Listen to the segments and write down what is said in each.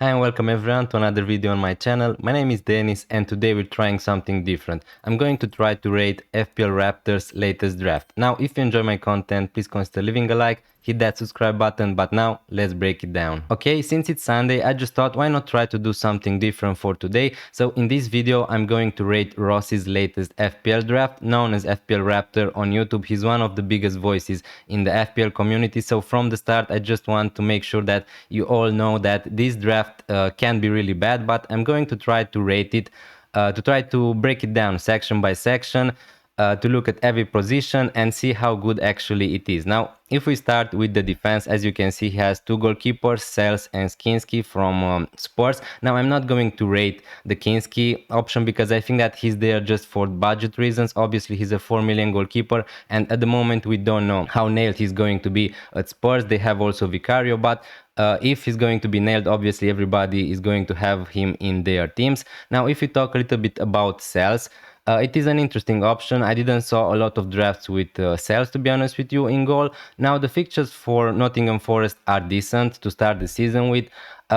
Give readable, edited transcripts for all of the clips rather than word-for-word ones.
Hi and welcome everyone to another video on my channel. My name is Denis and today we're trying something different. I'm going to try to rate FPL Raptors latest draft. Now if you enjoy my content, please consider leaving a like, hit that subscribe button, but now let's break it down. Okay, since it's Sunday, I just thought why not try to do something different for today. So in this video, I'm going to rate Ross's latest FPL draft, known as FPL Raptor on YouTube. He's one of the biggest voices in the FPL community. So from the start, I just want to make sure that you all know that this draft can be really bad, but I'm going to try to rate it, to try to break it down section by section, to look at every position and see how good actually it is. Now, if we start with the defense, as you can see, he has two goalkeepers, Sels and Kinski from Spurs. Now, I'm not going to rate the Kinski option because I think that he's there just for budget reasons. Obviously, he's a 4 million goalkeeper, and at the moment, we don't know how nailed he's going to be at Spurs. They have also Vicario, but if he's going to be nailed, obviously everybody is going to have him in their teams. Now, if we talk a little bit about Sels, it is an interesting option. I didn't saw a lot of drafts with Sels, to be honest with you, in goal. Now, the fixtures for Nottingham Forest are decent to start the season with.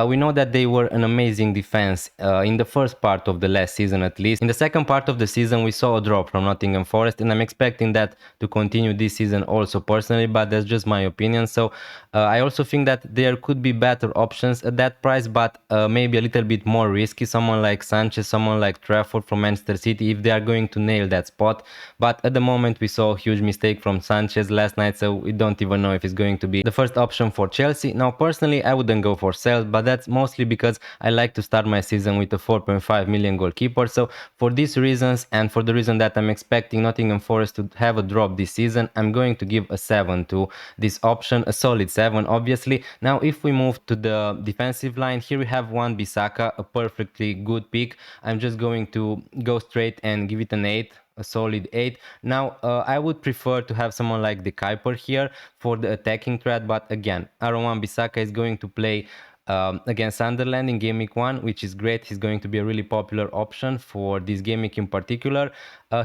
We know that they were an amazing defense in the first part of the last season, at least. In the second part of the season, we saw a drop from Nottingham Forest, and I'm expecting that to continue this season also personally, but that's just my opinion. So I also think that there could be better options at that price, but maybe a little bit more risky. Someone like Sanchez, someone like Trafford from Manchester City, if they are going to nail that spot. But at the moment, we saw a huge mistake from Sanchez last night, so we don't even know if it's going to be the first option for Chelsea. Now, personally, I wouldn't go for Sales, but that's mostly because I like to start my season with a 4.5 million goalkeeper. So for these reasons, and for the reason that I'm expecting Nottingham Forest to have a drop this season, I'm going to give a 7 to this option, a solid 7 obviously. Now if we move to the defensive line, here we have Wan-Bissaka, a perfectly good pick. I'm just going to go straight and give it an 8, a solid 8. Now I would prefer to have someone like the Kuiper here for the attacking threat, but again, Aaron Wan-Bissaka is going to play against Sunderland in game week 1, which is great. He's going to be a really popular option for this game week in particular.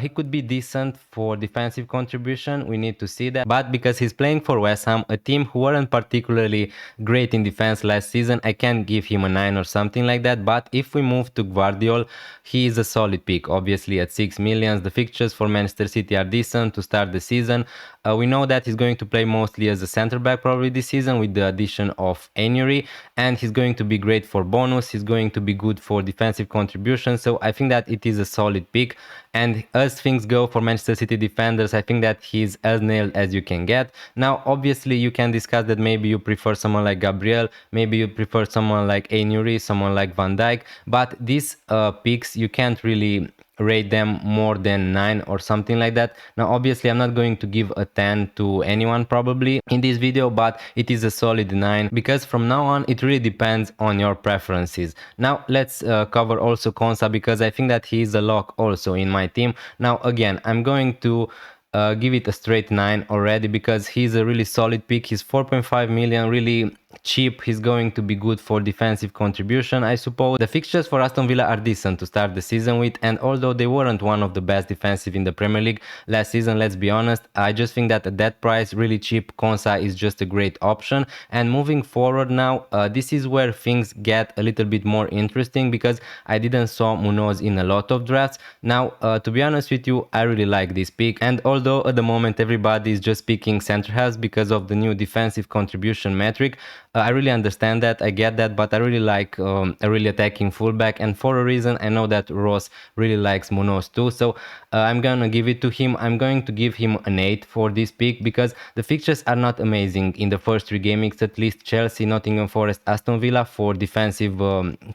He could be decent for defensive contribution, we need to see that, but because he's playing for West Ham, a team who weren't particularly great in defense last season, I can give him a 9 or something like that. But if we move to Guardiola, he is a solid pick, obviously at 6 million. The fixtures for Manchester City are decent to start the season. We know that he's going to play mostly as a center back probably this season with the addition of Enury, and he's going to be great for bonus. He's going to be good for defensive contribution. So I think that it is a solid pick. And as things go for Manchester City defenders, I think that he's as nailed as you can get. Now, obviously, you can discuss that maybe you prefer someone like Gabriel, maybe you prefer someone like Enury, someone like Van Dijk, but these picks, you can't really rate them more than 9 or something like that. Now obviously I'm not going to give a 10 to anyone probably in this video, but it is a solid 9 because from now on it really depends on your preferences. Now let's cover also Konsa, because I think that he is a lock also in my team. Now again, I'm going to give it a straight 9 already because he's a really solid pick. He's 4.5 million, really cheap. He's going to be good for defensive contribution, I suppose. The fixtures for Aston Villa are decent to start the season with, and although they weren't one of the best defensive in the Premier League last season, let's be honest, I just think that at that price, really cheap, Konsa is just a great option. And moving forward now, this is where things get a little bit more interesting because I didn't saw Munoz in a lot of drafts. Now, to be honest with you, I really like this pick, and although at the moment everybody is just picking center halves because of the new defensive contribution metric, I really understand that, I get that, but I really like a really attacking fullback, and for a reason I know that Ross really likes Munoz too, so I'm gonna give it to him. I'm going to give him an 8 for this pick because the fixtures are not amazing in the first 3 game weeks, at least Chelsea, Nottingham Forest, Aston Villa for defensive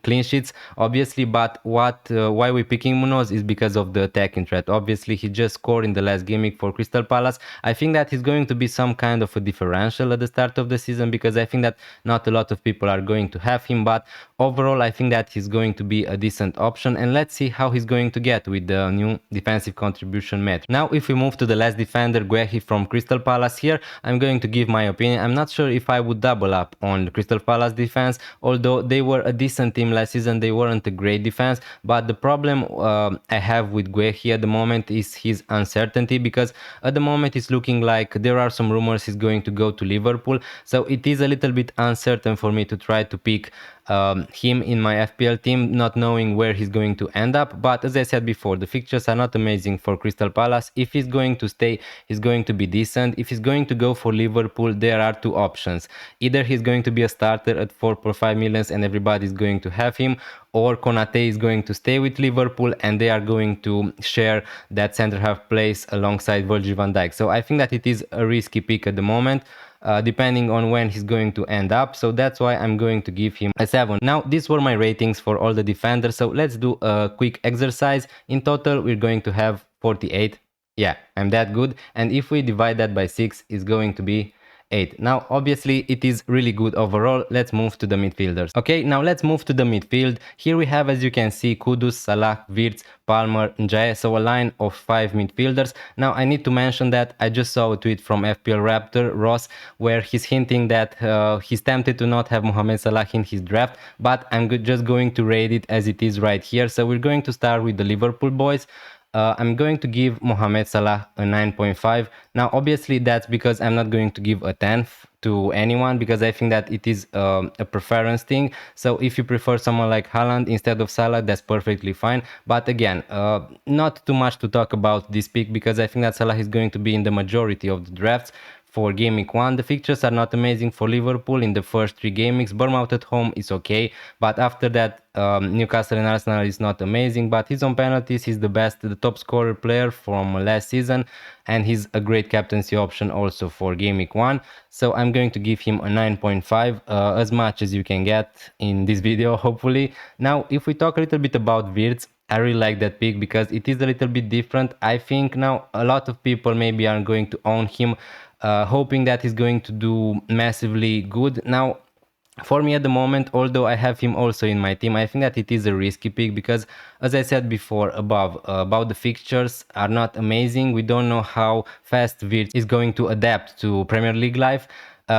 clean sheets obviously, but why we picking Munoz is because of the attacking threat. Obviously he just scored in the last game week for Crystal Palace. I think that he's going to be some kind of a differential at the start of the season because I think that not a lot of people are going to have him, but overall I think that he's going to be a decent option, and let's see how he's going to get with the new defensive contribution metric. Now if we move to the last defender, Guehi from Crystal Palace, here I'm going to give my opinion. I'm not sure if I would double up on Crystal Palace defense, although they were a decent team last season. They weren't a great defense, but the problem I have with Guehi at the moment is his uncertainty, because at the moment it's looking like there are some rumors he's going to go to Liverpool, so it is a little bit uncertain for me to try to pick him in my FPL team, not knowing where he's going to end up. But as I said before, the fixtures are not amazing for Crystal Palace. If he's going to stay, he's going to be decent. If he's going to go for Liverpool, there are two options. Either he's going to be a starter at 4.5 million and everybody's going to have him, or Konate is going to stay with Liverpool and they are going to share that center half place alongside Virgil van Dijk. So I think that it is a risky pick at the moment, depending on when he's going to end up. So that's why I'm going to give him a 7. Now, these were my ratings for all the defenders. So let's do a quick exercise. In total, we're going to have 48. Yeah, I'm that good. And if we divide that by 6, it's going to be 8. Now, obviously, it is really good overall. Let's move to the midfielders. Okay, now let's move to the midfield. Here we have, as you can see, Kudus, Salah, Wirtz, Palmer, Ndiaye, so a line of 5 midfielders. Now, I need to mention that I just saw a tweet from FPL Raptor, Ross, where he's hinting that he's tempted to not have Mohamed Salah in his draft, but I'm just going to rate it as it is right here. So we're going to start with the Liverpool boys. I'm going to give Mohamed Salah a 9.5. Now, obviously, that's because I'm not going to give a 10th to anyone, because I think that it is a preference thing. So if you prefer someone like Haaland instead of Salah, that's perfectly fine. But again, not too much to talk about this pick, because I think that Salah is going to be in the majority of the drafts. For game week 1, the fixtures are not amazing for Liverpool in the first 3 game weeks. Bournemouth at home is okay, but after that, Newcastle and Arsenal is not amazing. But he's on penalties, he's the top scorer player from last season, and he's a great captaincy option also for game week 1. So I'm going to give him a 9.5, as much as you can get in this video, hopefully. Now, if we talk a little bit about Wirtz, I really like that pick because it is a little bit different. I think now a lot of people maybe are going to own him, hoping that he's going to do massively good. Now, for me at the moment, although I have him also in my team, I think that it is a risky pick because, as I said before above, about the fixtures are not amazing. We don't know how fast Wirtz is going to adapt to Premier League life.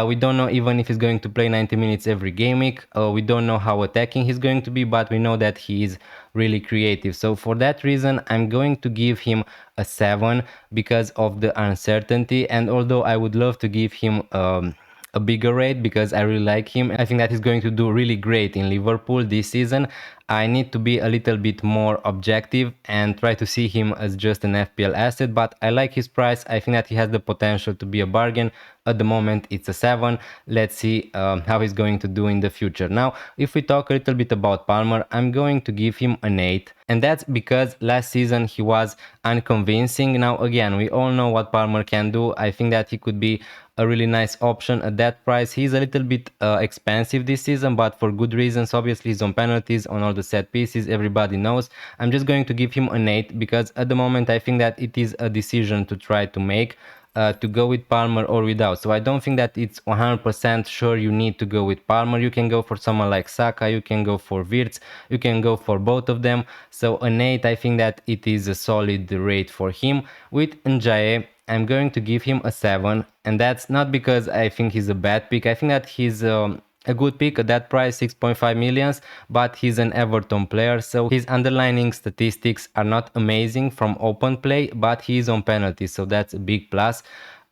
We don't know even if he's going to play 90 minutes every game week. We don't know how attacking he's going to be, but we know that he is really creative. So for that reason, I'm going to give him a 7 because of the uncertainty. And although I would love to give him a bigger rate because I really like him, I think that he's going to do really great in Liverpool this season, I need to be a little bit more objective and try to see him as just an FPL asset. But I like his price. I think that he has the potential to be a bargain. At the moment, it's a 7. Let's see how he's going to do in the future. Now, if we talk a little bit about Palmer, I'm going to give him an 8. And that's because last season he was unconvincing. Now, again, we all know what Palmer can do. I think that he could be a really nice option at that price. He's a little bit expensive this season, but for good reasons. Obviously, he's on penalties, on all the set pieces, everybody knows. I'm just going to give him an 8 because at the moment I think that it is a decision to try to make, to go with Palmer or without. So I don't think that it's 100% sure you need to go with Palmer. You can go for someone like Saka, you can go for Wirtz, you can go for both of them. So an 8, I think that it is a solid rate for him. With Ndiaye, I'm going to give him a 7, and that's not because I think he's a bad pick. I think that he's a good pick at that price, 6.5 millions, but he's an Everton player, so his underlying statistics are not amazing from open play, but he's on penalties, so that's a big plus.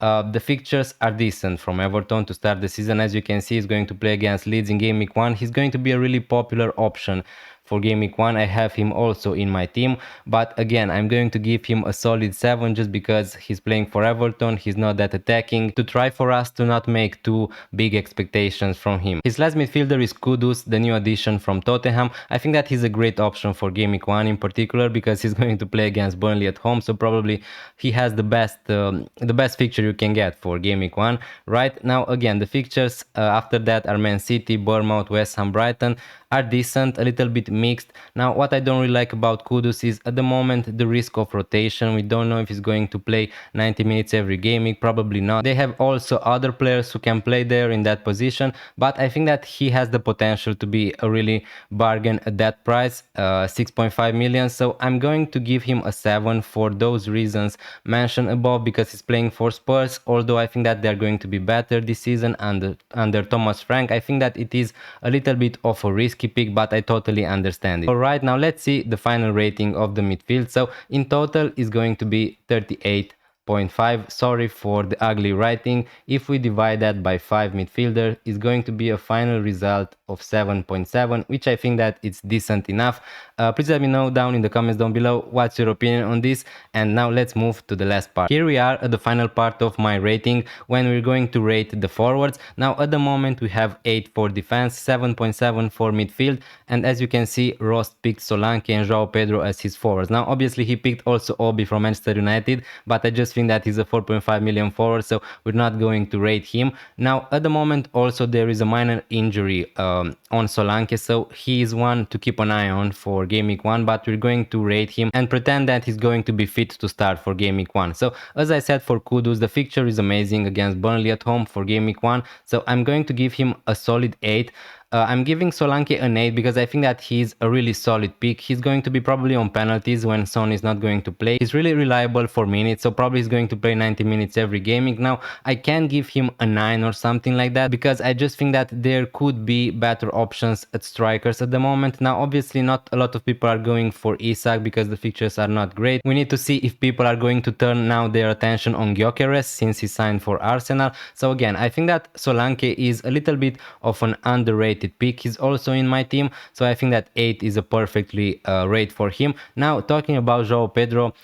The fixtures are decent from Everton to start the season. As you can see, he's going to play against Leeds in game week 1. He's going to be a really popular option for game week 1. I have him also in my team, but again, I'm going to give him a solid 7 just because he's playing for Everton. He's not that attacking, to try for us to not make too big expectations from him. His last midfielder is Kudus, the new addition from Tottenham. I think that he's a great option for game week 1 in particular because he's going to play against Burnley at home, so probably he has the best fixture you can get for game week 1. Right now, again, the fixtures after that are Man City, Bournemouth, West Ham, Brighton, are decent, a little bit mixed. Now, what I don't really like about Kudus is at the moment the risk of rotation. We don't know if he's going to play 90 minutes every game, probably not. They have also other players who can play there in that position, but I think that he has the potential to be a really bargain at that price, 6.5 million. So I'm going to give him a 7 for those reasons mentioned above, because he's playing for Spurs, although I think that they're going to be better this season under Thomas Frank. I think that it is a little bit of a risky pick, but I totally understand it. Alright, now let's see the final rating of the midfield. So in total is going to be 38. 0.5. Sorry for the ugly writing. If we divide that by 5 midfielder, it's going to be a final result of 7.7, which I think that it's decent enough. Please let me know down in the comments down below what's your opinion on this. And now let's move to the last part. Here we are at the final part of my rating, when we're going to rate the forwards. Now at the moment we have 8 for defense, 7.7 for midfield, and as you can see, Ross picked Solanke and João Pedro as his forwards. Now obviously he picked also Obi from Manchester United, but I just think that he's a 4.5 million forward, so we're not going to rate him. Now at the moment also there is a minor injury on Solanke, so he is one to keep an eye on for game week 1, but we're going to rate him and pretend that he's going to be fit to start for game week 1. So as I said, for Kudus, the fixture is amazing against Burnley at home for game week 1, so I'm going to give him a solid 8. I'm giving Solanke an 8 because I think that he's a really solid pick. He's going to be probably on penalties when Son is not going to play. He's really reliable for minutes, so probably he's going to play 90 minutes every gaming. Now, I can give him a 9 or something like that because I just think that there could be better options at strikers at the moment. Now, obviously not a lot of people are going for Isak because the fixtures are not great. We need to see if people are going to turn now their attention on Gyökeres since he signed for Arsenal. So again, I think that Solanke is a little bit of an underrated pick. He's also in my team, so I think that 8 is a perfectly rate for him. Now talking about João Pedro,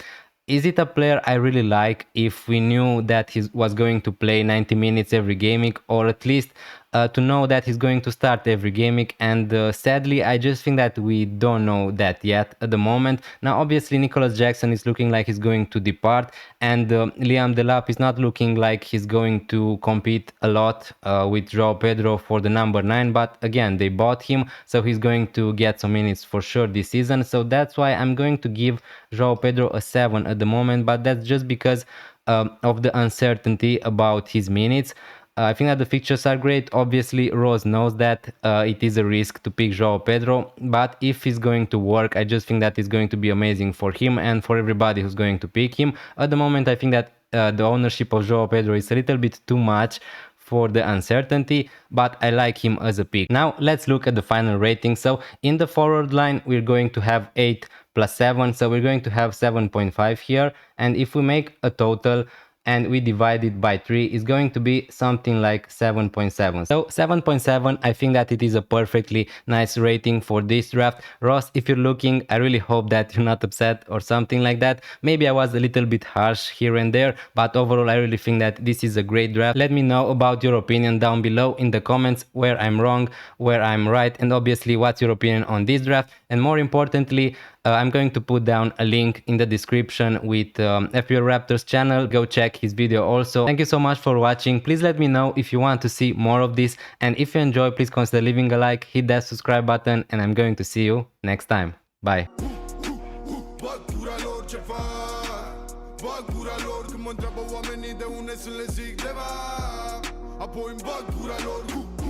is it a player I really like if we knew that he was going to play 90 minutes every gaming, or at least to know that he's going to start every gaming? And sadly, I just think that we don't know that yet at the moment. Now, obviously, Nicholas Jackson is looking like he's going to depart, and Liam Delap is not looking like he's going to compete a lot with João Pedro for the number 9. But again, they bought him, so he's going to get some minutes for sure this season. So that's why I'm going to give João Pedro a 7 at the moment, but that's just because of the uncertainty about his minutes. I think that the fixtures are great. Obviously, Rose knows that it is a risk to pick João Pedro, but if he's going to work, I just think that it's going to be amazing for him and for everybody who's going to pick him. At the moment, I think that the ownership of João Pedro is a little bit too much for the uncertainty, but I like him as a pick. Now, let's look at the final rating. So, in the forward line, we're going to have 8 plus 7, so we're going to have 7.5 here, and if we make a total and we divide it by 3, it's going to be something like 7.7. So 7.7, I think that it is a perfectly nice rating for this draft. Ross, if you're looking, I really hope that you're not upset or something like that. Maybe I was a little bit harsh here and there, but overall I really think that this is a great draft. Let me know about your opinion down below in the comments, where I'm wrong, where I'm right, and obviously what's your opinion on this draft. And more importantly, I'm going to put down a link in the description with FPL Raptors channel. Go check his video also. Thank you so much for watching. Please let me know if you want to see more of this, and if you enjoy, please consider leaving a like, hit that subscribe button, and I'm going to see you next time. Bye.